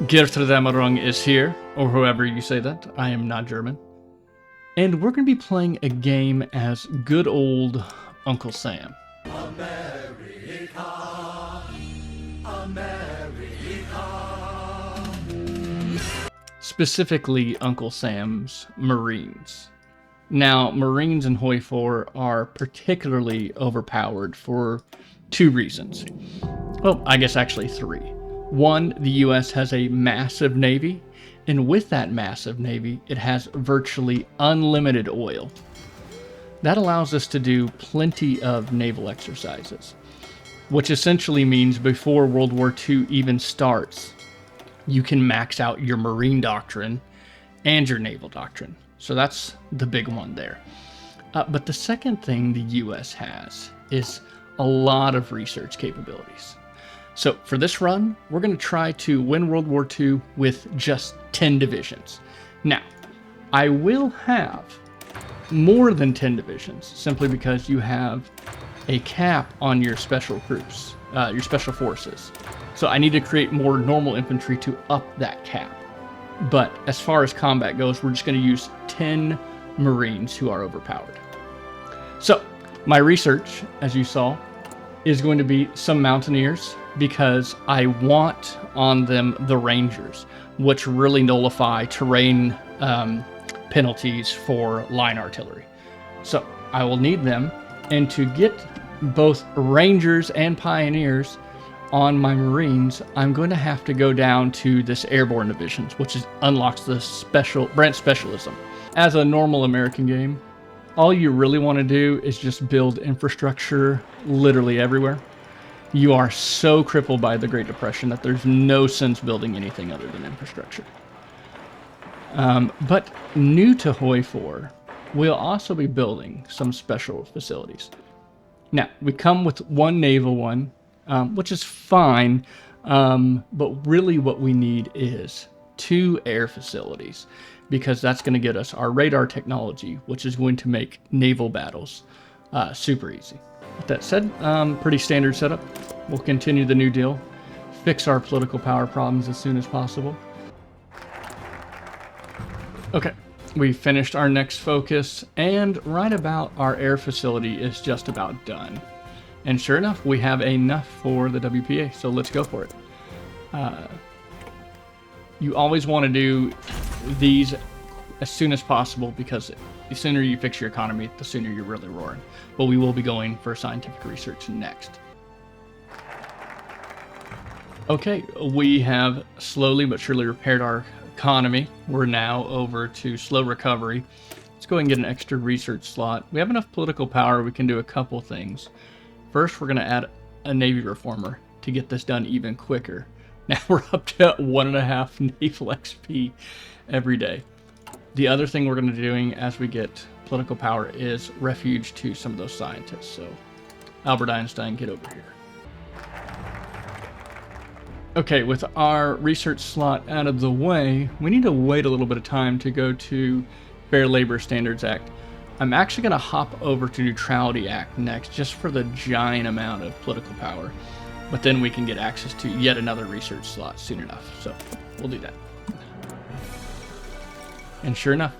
Götterdämmerung is here, or however you say that. I am not German. And we're going to be playing a game as good old Uncle Sam. America, America. Specifically, Uncle Sam's Marines. Now, Marines in HOI4 are particularly overpowered for two reasons. Well, I guess actually three. One, the US has a massive navy, and with that massive navy, it has virtually unlimited oil. That allows us to do plenty of naval exercises, which essentially means before World War II even starts, you can max out your Marine doctrine and your naval doctrine. So that's the big one there. But the second thing the US has is a lot of research capabilities. So for this run, we're going to try to win World War II with just 10 divisions. Now, I will have more than 10 divisions simply because you have a cap on your special groups, your special forces. So I need to create more normal infantry to up that cap. But as far as combat goes, we're just going to use 10 Marines who are overpowered. So my research, as you saw, is going to be some Mountaineers because I want on them the Rangers, which really nullify terrain penalties for line artillery. So I will need them, and to get both Rangers and Pioneers on my Marines, I'm going to have to go down to this Airborne Divisions, which unlocks the branch specialism. As a normal American game, all you really want to do is just build infrastructure literally everywhere. You are so crippled by the Great Depression that there's no sense building anything other than infrastructure. But new to HOI4, we'll also be building some special facilities. Now, we come with one naval one, which is fine, but really what we need is 2 air facilities, because that's going to get us our radar technology, which is going to make naval battles super easy. With that said, pretty standard setup. We'll continue the New Deal, fix our political power problems as soon as possible. Okay, we finished our next focus, and right about our air facility is just about done. And sure enough, we have enough for the WPA, so let's go for it. You always want to do these as soon as possible, because the sooner you fix your economy, the sooner you're really roaring. But we will be going for scientific research next. Okay, we have slowly but surely repaired our economy. We're now over to slow recovery. Let's go ahead and get an extra research slot. We have enough political power, we can do a couple things. First, we're going to add a Navy reformer to get this done even quicker. Now we're up to 1.5 naval XP every day. The other thing we're going to be doing as we get political power is refuge to some of those scientists. So Albert Einstein, get over here. Okay, with our research slot out of the way, we need to wait a little bit of time to go to Fair Labor Standards Act. I'm actually going to hop over to Neutrality Act next, just for the giant amount of political power. But then we can get access to yet another research slot soon enough. So we'll do that. And sure enough,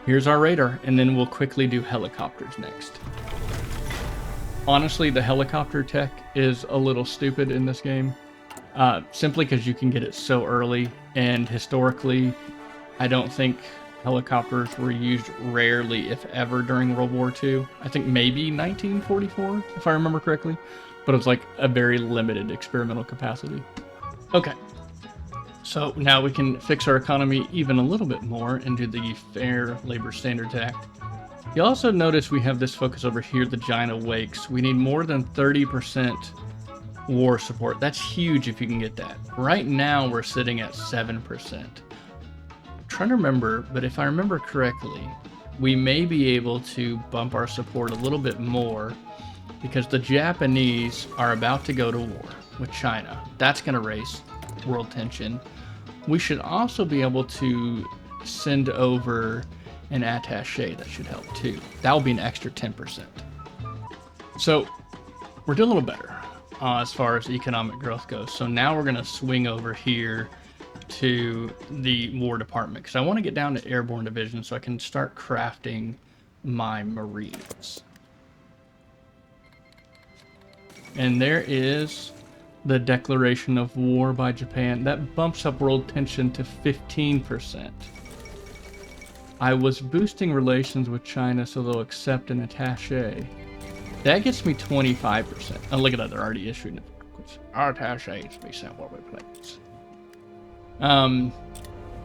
here's our radar, and then we'll quickly do helicopters next. Honestly, the helicopter tech is a little stupid in this game, simply because you can get it so early, and historically, I don't think helicopters were used rarely, if ever, during World War II. I think maybe 1944, if I remember correctly, but it was like a very limited experimental capacity. Okay. So now we can fix our economy even a little bit more and do the Fair Labor Standards Act. You'll also notice we have this focus over here, the giant awakes. We need more than 30% war support. That's huge if you can get that. Right now we're sitting at 7%. I'm trying to remember, but if I remember correctly, we may be able to bump our support a little bit more because the Japanese are about to go to war with China. That's going to raise world tension. We should also be able to send over an attaché. That should help too. That will be an extra 10%. So we're doing a little better as far as economic growth goes. So now we're going to swing over here to the War Department because I want to get down to Airborne Division so I can start crafting my Marines. And there is the declaration of war by Japan. That bumps up world tension to 15%. I was boosting relations with China so they'll accept an attaché. That gets me 25%. Oh, look at that, they're already issuing it. Our attaches be sent what we please.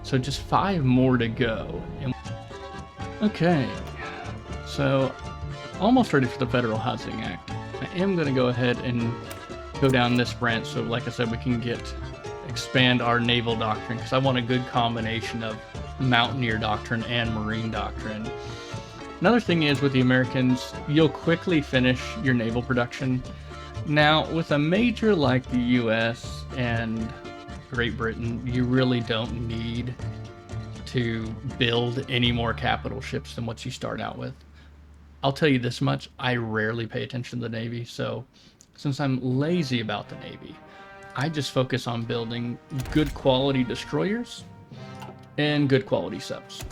So just 5 more to go. Okay, so almost ready for the Federal Housing Act. I am going to go ahead and go down this branch, so like I said, we can expand our naval doctrine, because I want a good combination of mountaineer doctrine and marine doctrine. Another thing is, with the Americans, you'll quickly finish your naval production. Now, with a major like the US and Great Britain, you really don't need to build any more capital ships than what you start out with. I'll tell you this much, I rarely pay attention to the Navy, so since I'm lazy about the Navy, I just focus on building good quality destroyers and good quality subs.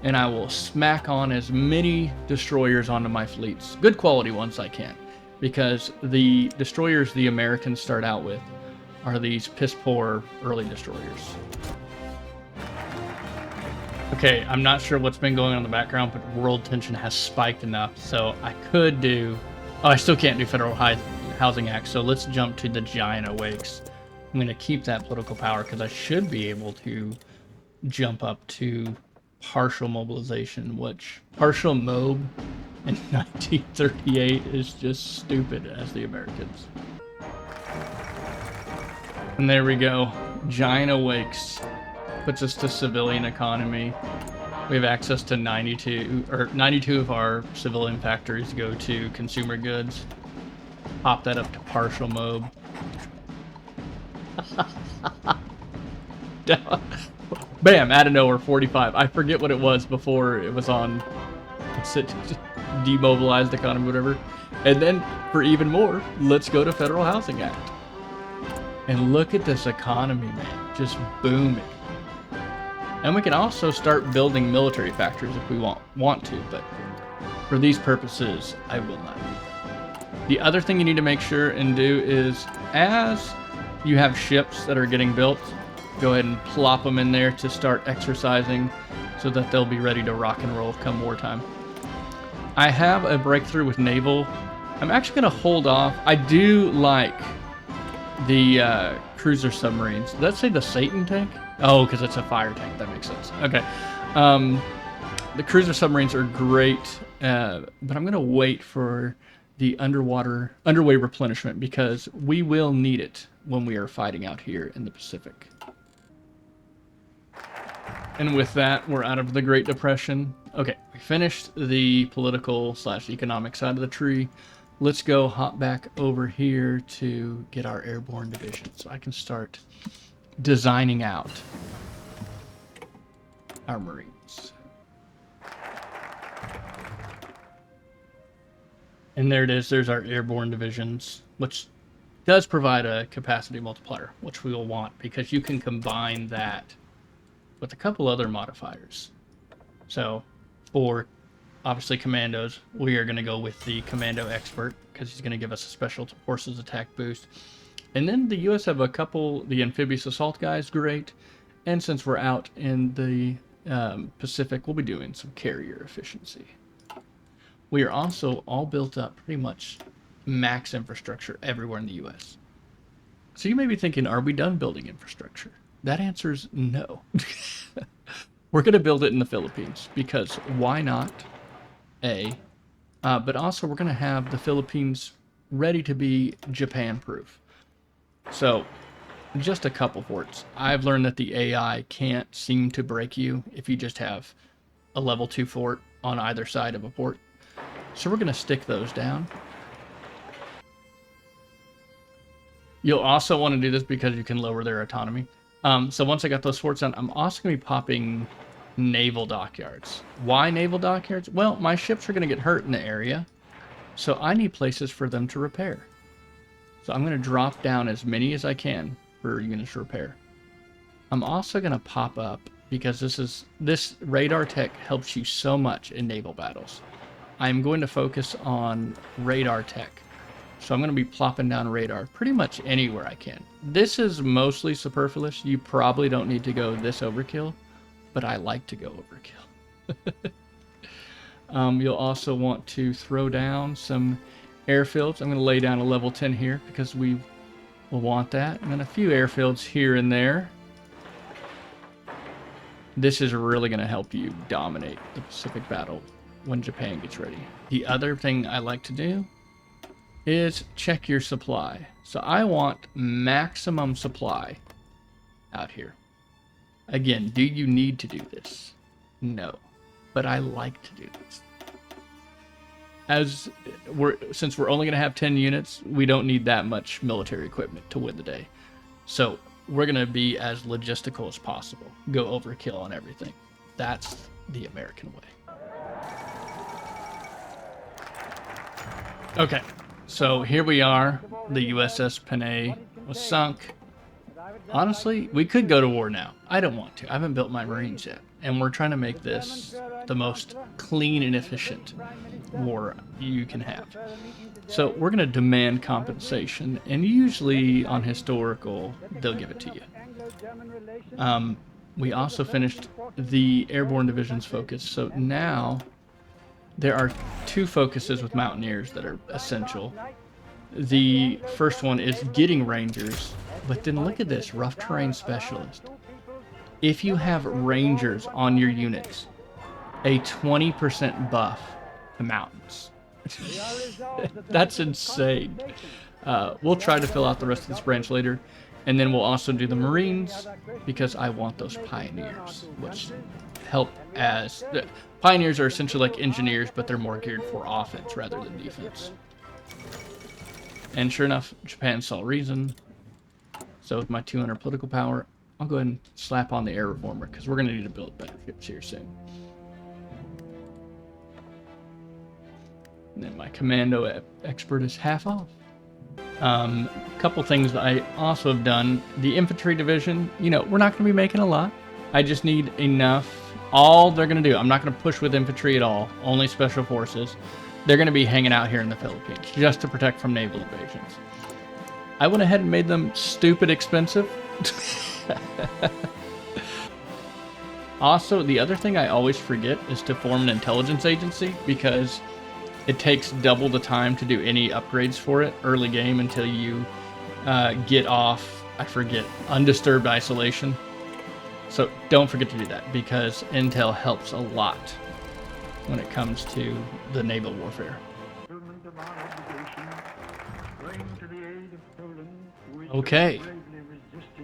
And I will smack on as many destroyers onto my fleets, good quality ones I can, because the destroyers the Americans start out with are these piss poor early destroyers. Okay, I'm not sure what's been going on in the background, but world tension has spiked enough, so I could do... Oh, I still can't do Federal Housing Act, so let's jump to the giant awakes. I'm going to keep that political power because I should be able to jump up to partial mobilization, which partial mob in 1938 is just stupid as the Americans. And there we go. Giant awakes. Puts us to civilian economy. We have access to 92 of our civilian factories go to consumer goods. Pop that up to partial mob. Bam, out of nowhere, 45. I forget what it was before it was on demobilized economy, whatever. And then for even more, let's go to Federal Housing Act. And look at this economy, man, just booming. And we can also start building military factories if we want to, but for these purposes, I will not do that. The other thing you need to make sure and do is, as you have ships that are getting built, go ahead and plop them in there to start exercising so that they'll be ready to rock and roll come wartime. I have a breakthrough with naval. I'm actually going to hold off. I do like the cruiser submarines. Did that say the Satan tank? Oh, because it's a fire tank. That makes sense. Okay. The cruiser submarines are great, but I'm going to wait for the underway replenishment because we will need it when we are fighting out here in the Pacific. And with that, we're out of the Great Depression. Okay, we finished the political/economic side of the tree. Let's go hop back over here to get our airborne division so I can start designing out our Marines. And there it is. There's our airborne divisions, which does provide a capacity multiplier, which we will want because you can combine that with a couple other modifiers. So for obviously commandos, we are going to go with the commando expert because he's going to give us a special forces attack boost. And then the US have a couple, the amphibious assault guys, great. And since we're out in the Pacific, we'll be doing some carrier efficiency. We are also all built up pretty much max infrastructure everywhere in the US. So you may be thinking, are we done building infrastructure? That answer is no. We're going to build it in the Philippines because why not? But also we're going to have the Philippines ready to be Japan-proof. So, just a couple forts. I've learned that the AI can't seem to break you if you just have a level 2 fort on either side of a port. So we're going to stick those down. You'll also want to do this because you can lower their autonomy. So once I got those forts down, I'm also going to be popping naval dockyards. Why naval dockyards? Well, my ships are going to get hurt in the area, so I need places for them to repair. So I'm going to drop down as many as I can for units to repair. I'm also going to pop up, because this radar tech helps you so much in naval battles. I'm going to focus on radar tech. So I'm going to be plopping down radar pretty much anywhere I can. This is mostly superfluous. You probably don't need to go this overkill, but I like to go overkill. You'll also want to throw down some airfields. I'm going to lay down a level 10 here because we will want that. And then a few airfields here and there. This is really going to help you dominate the Pacific battle when Japan gets ready. The other thing I like to do is check your supply. So I want maximum supply out here. Again, do you need to do this? No, but I like to do this. Since we're only going to have 10 units, we don't need that much military equipment to win the day. So we're going to be as logistical as possible. Go overkill on everything. That's the American way. Okay, so here we are. The USS Panay was sunk. Honestly, we could go to war now. I don't want to. I haven't built my Marines yet. And we're trying to make this the most clean and efficient war you can have. So we're going to demand compensation. And usually on historical, they'll give it to you. We also finished the airborne division's focus. So now there are 2 focuses with Mountaineers that are essential. The first one is getting Rangers. But then look at this, rough terrain specialist. If you have Rangers on your units, a 20% buff to mountains. That's insane. We'll try to fill out the rest of this branch later. And then we'll also do the Marines, because I want those Pioneers, which help as... Pioneers are essentially like engineers, but they're more geared for offense rather than defense. And sure enough, Japan saw reason. So with my 200 political power, I'll go ahead and slap on the air reformer, because we're going to need to build better ships here soon. And then my commando expert is half off. Couple things that I also have done. The infantry division, we're not going to be making a lot. I just need enough. All they're going to do, I'm not going to push with infantry at all, only special forces. They're going to be hanging out here in the Philippines just to protect from naval invasions. I went ahead and made them stupid expensive. Also, the other thing I always forget is to form an intelligence agency, because it takes double the time to do any upgrades for it early game until you get off, I forget, undisturbed isolation. So don't forget to do that, because intel helps a lot when it comes to the naval warfare. Okay,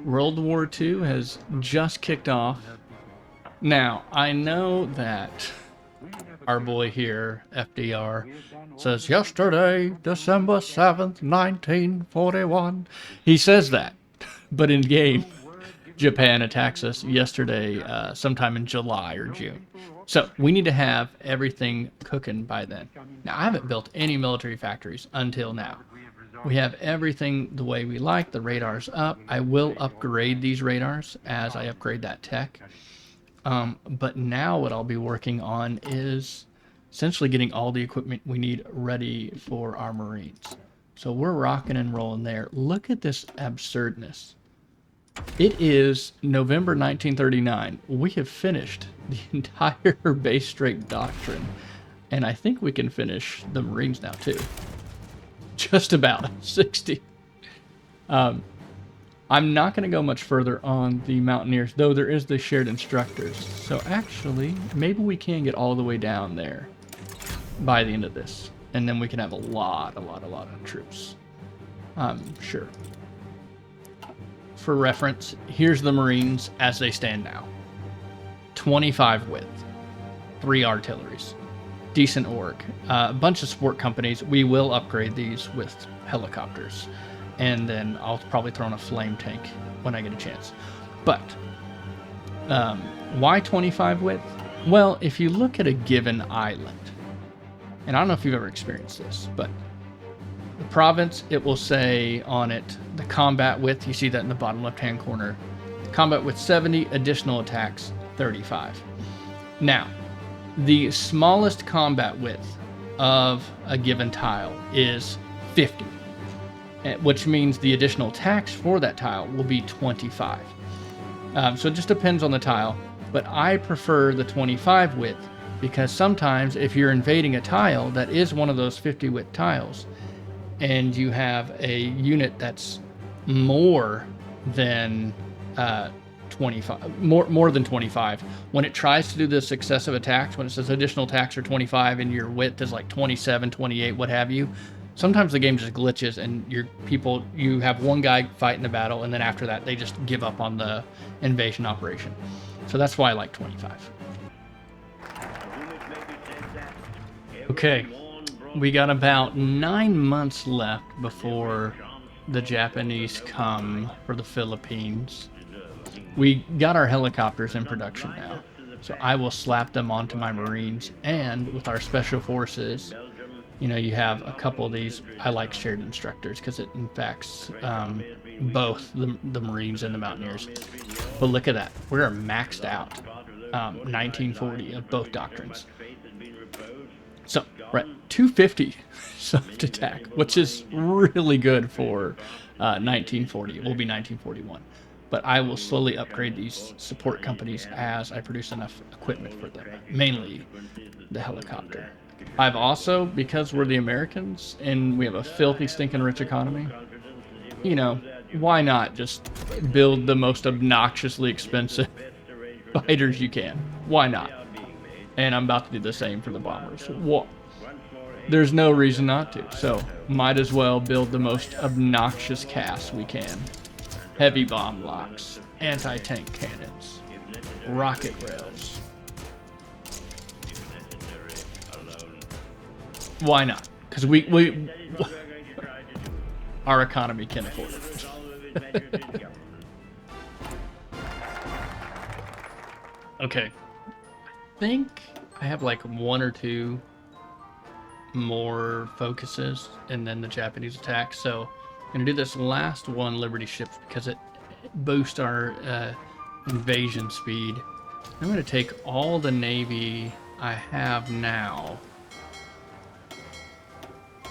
World War II has just kicked off. Now, I know that our boy here, FDR, says, yesterday, December 7th, 1941. He says that, but in game, Japan attacks us yesterday, sometime in July or June. So we need to have everything cooking by then. Now, I haven't built any military factories until now. We have everything the way we like. The radar's up. I will upgrade these radars as I upgrade that tech. But now what I'll be working on is essentially getting all the equipment we need ready for our Marines. So we're rocking and rolling there. Look at this absurdness. It is November 1939. We have finished the entire base straight doctrine. And I think we can finish the Marines now too. Just about 60. I'm not going to go much further on the Mountaineers, though there is the shared instructors. So actually, maybe we can get all the way down there by the end of this. And then we can have a lot of troops. Sure. For reference, here's the Marines as they stand now. 25 width. 3 artilleries. Decent org. A bunch of sport companies. We will upgrade these with helicopters. And then I'll probably throw in a flame tank when I get a chance. But why 25 width? Well, if you look at a given island, and I don't know if you've ever experienced this, but the province, it will say on it, the combat width, you see that in the bottom left-hand corner, Combat width 70, additional attacks 35. Now, the smallest combat width of a given tile is 50, which means the additional attacks for that tile will be 25. So it just depends on the tile, but I prefer the 25 width because sometimes if you're invading a tile that is one of those 50 width tiles and you have a unit that's more than 25, more than 25, when it tries to do the successive attacks, when it says additional attacks are 25 and your width is like 27, 28, what have you, sometimes the game just glitches and you have one guy fighting the battle and then after that they just give up on the invasion operation. So that's why I like 25. Okay, we got about 9 months left before the Japanese come for the Philippines. We got our helicopters in production now, so I will slap them onto my Marines, and with our special forces, you have a couple of these. I like shared instructors because it infects both the Marines and the Mountaineers. But look at that, we're maxed out 1940 of both doctrines. So we're at 250 soft attack, which is really good for 1940. It will be 1941. But I will slowly upgrade these support companies as I produce enough equipment for them, mainly the helicopter. I've also, because we're the Americans and we have a filthy, stinking rich economy, why not just build the most obnoxiously expensive fighters you can? Why not? And I'm about to do the same for the bombers. There's no reason not to. So might as well build the most obnoxious cast we can. Heavy bomb locks, anti-tank cannons, rocket rails. Why not? Because we our economy can afford it. Okay. I think I have like 1 or 2 more focuses and then the Japanese attack. So I'm going to do this last one Liberty ship because it boosts our invasion speed. I'm going to take all the Navy I have now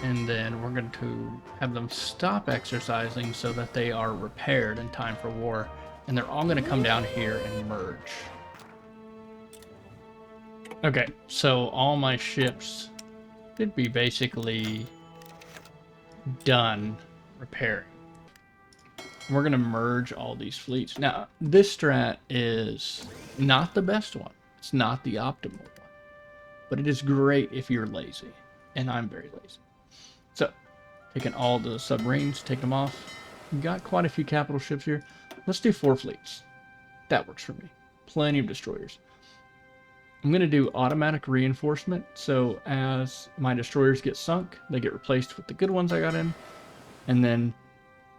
and then we're going to have them stop exercising so that they are repaired in time for war, and they're all going to come down here and merge. Okay, so all my ships should be basically done repairing. We're going to merge all these fleets. Now, this strat is not the best one. It's not the optimal one. But it is great if you're lazy. And I'm very lazy. So, taking all the submarines, take them off. We've got quite a few capital ships here. Let's do 4 fleets. That works for me. Plenty of destroyers. I'm going to do automatic reinforcement. So, as my destroyers get sunk, they get replaced with the good ones I got in. And then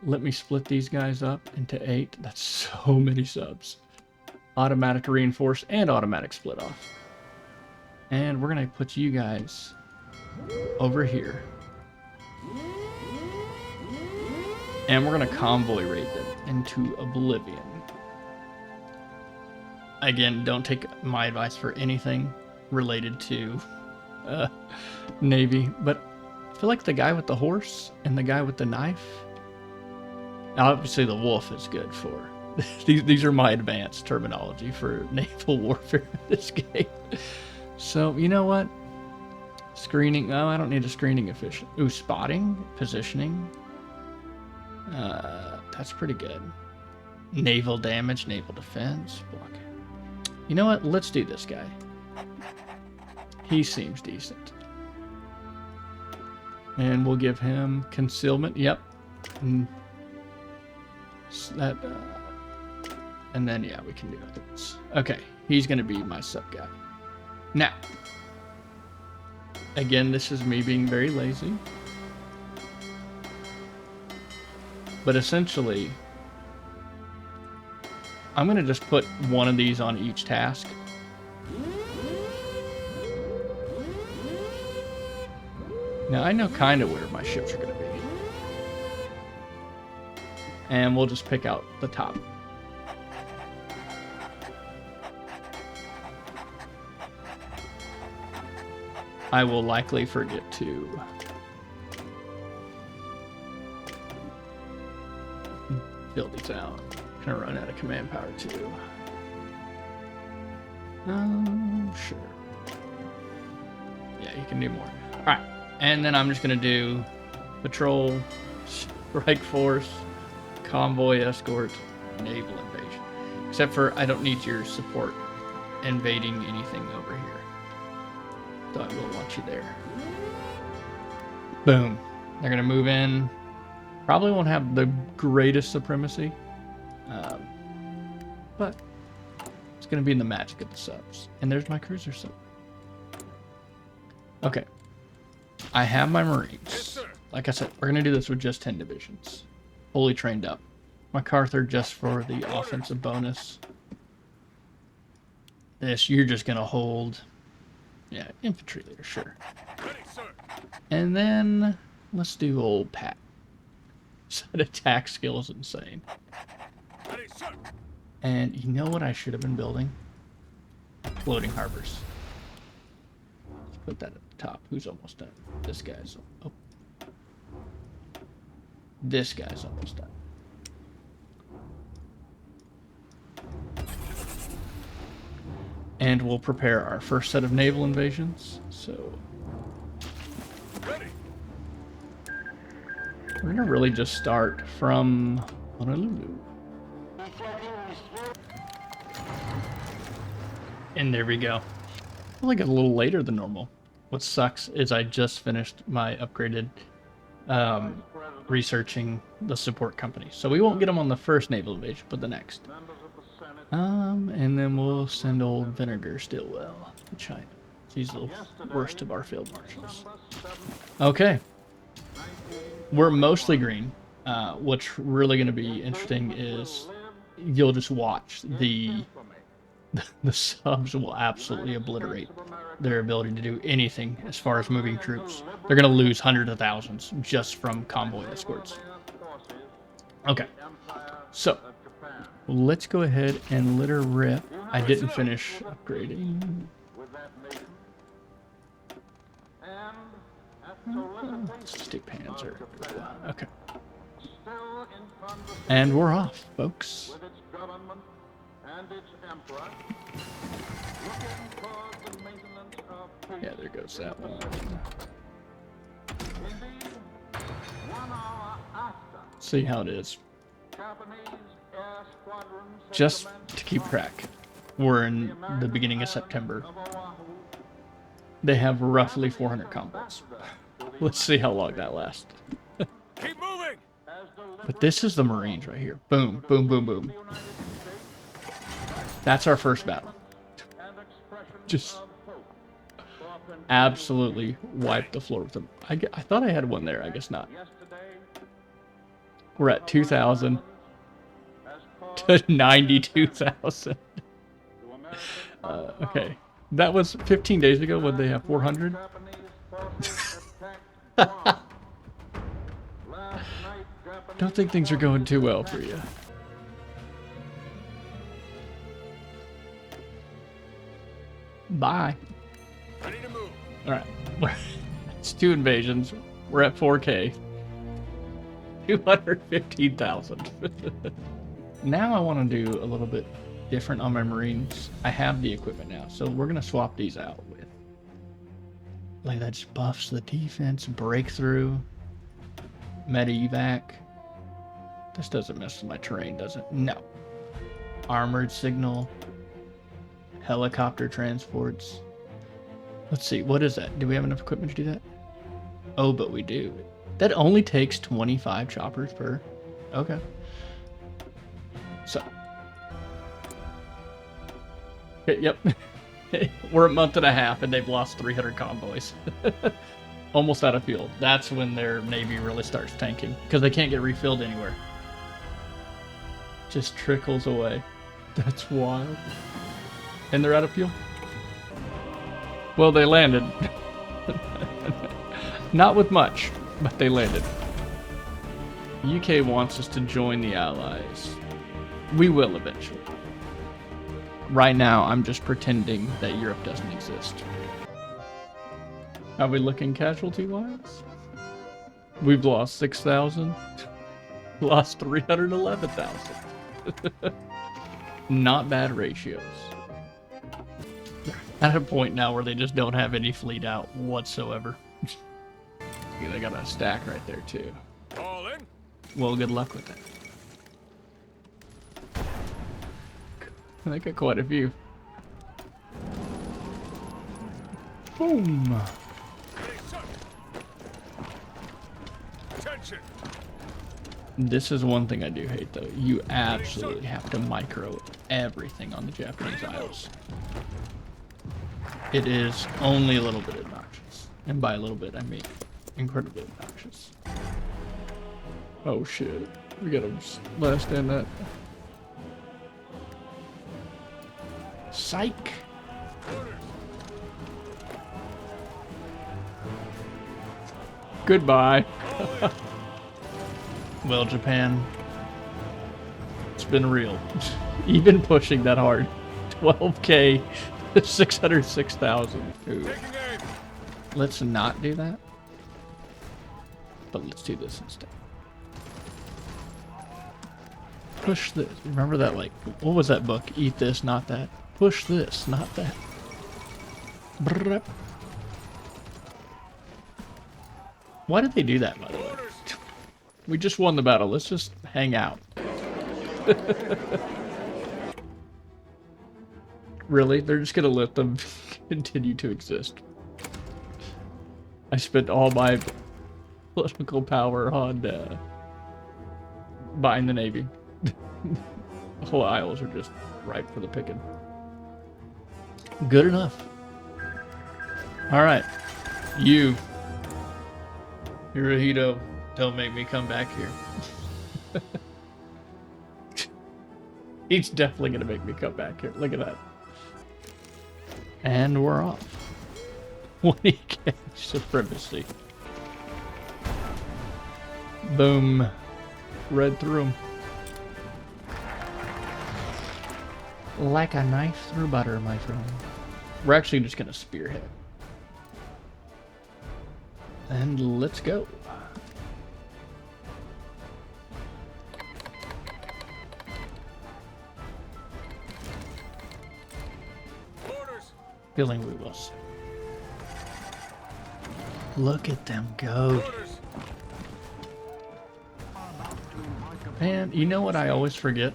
let me split these guys up into 8. That's so many subs. Automatic reinforce and automatic split off. And we're going to put you guys over here. And we're going to convoy raid them into oblivion. Again, don't take my advice for anything related to Navy. But I feel like the guy with the horse and the guy with the knife. Obviously, the wolf is good for... These are my advanced terminology for naval warfare in this game. So, you know what? Screening. Oh, I don't need a screening efficient. Ooh, spotting, positioning. That's pretty good. Naval damage, naval defense. Block. You know what? Let's do this guy. He seems decent. And we'll give him concealment. Yep. That. And then, yeah, we can do this. Okay, he's going to be my sub guy. Now, again, this is me being very lazy. But essentially, I'm going to just put one of these on each task. Now, I know kind of where my ships are going to be. And we'll just pick out the top. I will likely forget to fill these out. Gonna run out of command power too. Sure. Yeah, you can do more. Alright, and then I'm just gonna do patrol, strike force, convoy escort, naval invasion. Except for I don't need your support invading anything over here. So I will want you there. Boom. They're gonna move in. Probably won't have the greatest supremacy. But it's gonna be in the magic of the subs. And there's my cruiser sub. Okay. I have my Marines. Yes, Like I said, we're gonna do this with just 10 divisions. Fully trained up. MacArthur just for the offensive bonus. This, you're just gonna hold. Yeah, infantry leader, sure. Ready, sir. And then let's do old Pat. That attack skill is insane. Ready, sir. And you know what I should have been building? Floating harbors. Let's put that at the top. Who's almost done? This guy's. Oh. This guy's almost done. And we'll prepare our first set of naval invasions. So Ready. we're gonna really just start from Honolulu. And there we go. Probably got a little later than normal. What sucks is I just finished my upgraded researching the support company. So we won't get them on the first naval invasion, but the next. And then we'll send old Vinegar Stillwell to China. He's the worst of our field marshals. Okay. We're mostly green. What's really going to be interesting is you'll just watch the subs will absolutely obliterate their ability to do anything as far as moving troops. They're going to lose hundreds of thousands just from convoy escorts. Okay. So let's go ahead and let her rip. I didn't finish upgrading. Let's just do Panzer. Okay. And we're off, folks. Yeah, there goes that one. See how it is. Just to keep track, we're in the beginning of September. They have roughly 400 combats. Let's see how long that lasts. Keep moving. But this is the Marines right here. Boom, boom, boom, boom. That's our first battle. Just absolutely wipe the floor with them. I thought I had one there. I guess not. We're at 2,000 to 92,000. Okay. That was 15 days ago when they have 400. Don't think things are going too well for you. Bye. Ready to move. All right. It's 2 invasions. We're at 4K. 215,000. Now I want to do a little bit different on my Marines. I have the equipment now, so we're going to swap these out with. Like that just buffs the defense, breakthrough, meta evac. This doesn't mess with my terrain, does it? No. Armored signal. Helicopter transports. Let's see, what is that? Do we have enough equipment to do that? Oh, but we do. That only takes 25 choppers per. Okay. So. Yep. We're a month and a half and they've lost 300 convoys. Almost out of fuel. That's when their navy really starts tanking because they can't get refilled anywhere. Just trickles away. That's wild. And they're out of fuel. Well, they landed. Not with much, but they landed. UK wants us to join the Allies. We will eventually. Right now, I'm just pretending that Europe doesn't exist. How we looking casualty-wise? We've lost 6,000. Lost 311,000. Not bad ratios. At a point now where they just don't have any fleet out whatsoever. Yeah, they got a stack right there too. All in. Well, good luck with that. They got quite a few. Boom. Ready, set. Attention. This is one thing I do hate, though. You absolutely have to micro everything on the Japanese Isles. It is only a little bit obnoxious. And by a little bit, I mean incredibly obnoxious. Oh shit. We gotta last stand that. Psych! Goodbye. Well, Japan, it's been real. Even pushing that hard. 12K, 606,000. Ooh. Taking aim. Let's not do that. But let's do this instead. Push this. Remember that, like, what was that book? Eat this, not that. Push this, not that. Brrrr. Why did they do that, by the way? We just won the battle. Let's just hang out. Really? They're just gonna let them continue to exist. I spent all my political power on buying the Navy. The whole Isles are just ripe for the picking. Good enough. Alright. You. Hirohito. Don't make me come back here. He's definitely gonna make me come back here. Look at that. And we're off. 20K supremacy. Boom. Read through him. Like a knife through butter, my friend. We're actually just gonna spearhead. And let's go. Feeling we will see. Look at them go. Man, you know what I always forget?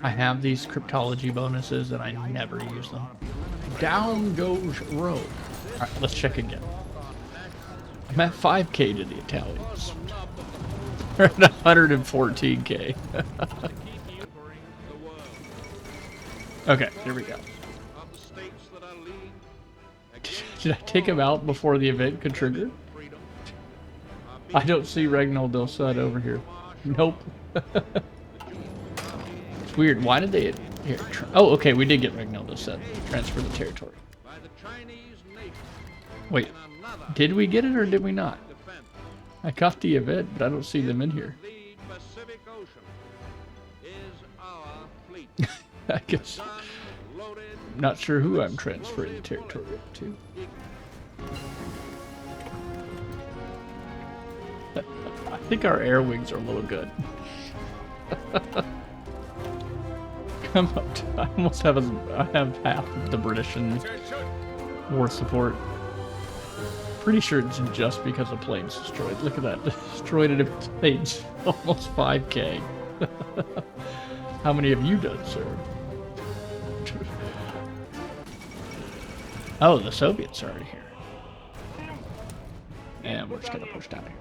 I have these cryptology bonuses and I never use them. Down goes road. Alright, let's check again. I'm at 5K to the Italians. They're at 114K. Okay, here we go. Did I take him out before the event could trigger? I don't see Regnal Del Sud over here. Nope. It's weird. Why did they... Here, oh, okay, we did get Regnal Del Sud. Transfer the territory. Wait, did we get it or did we not? I got the event, but I don't see them in here. I guess... Not sure who I'm transferring the territory up to. I think our air wings are a little good. Come up to, I almost have I have half of the British and war support. Pretty sure it's just because a plane's destroyed. Look at that. Destroyed it in planes. Almost 5K. How many have you done, sir? Oh, the Soviets are already here. And we're just gonna push down here.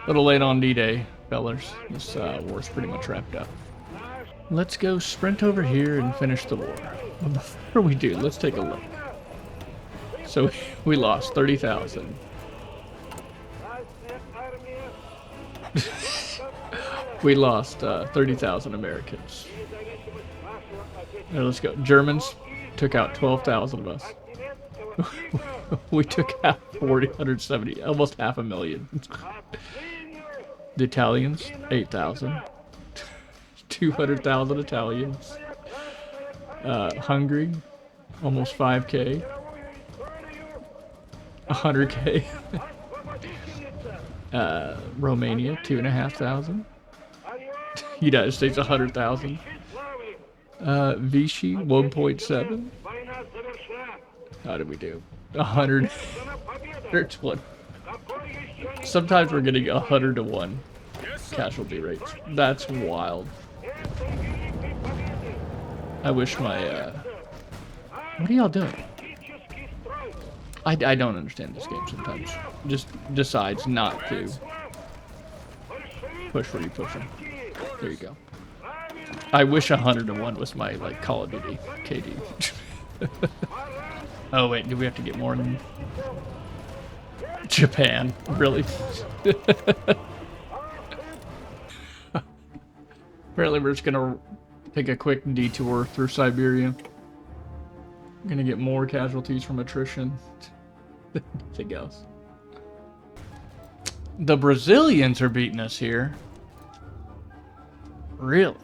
A little late on D-Day, fellas. This war's pretty much wrapped up. Let's go sprint over here and finish the war. But before we do, let's take a look. So we lost 30,000. We lost 30,000 Americans. Now let's go. Germans took out 12,000 of us. We took out 470, almost 500,000. The Italians, 8,000. 200,000 Italians. Hungary, almost 5K. 100K. Romania, 2,500. United States, 100,000. Vichy, 1.7. How did we do? 100. There's one. Sometimes we're getting 100 to 1 casualty rates. That's wild. I wish my, what are y'all doing? I don't understand this game sometimes. Just decides not to push where you push them. There you go. I wish 100 to 1 was my, like, Call of Duty KD. Oh, wait, do we have to get more than Japan? Really? Apparently we're just gonna take a quick detour through Siberia. I'm gonna get more casualties from attrition. Nothing else. The Brazilians are beating us here. Really?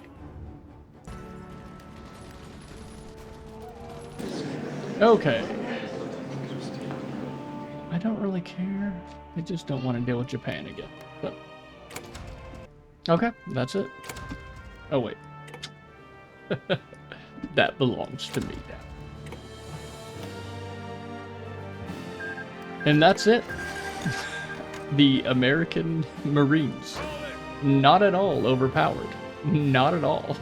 Okay. I don't really care. I just don't want to deal with Japan again. But okay, that's it. Oh wait. That belongs to me now. And that's it. The American Marines. Not at all overpowered. Not at all.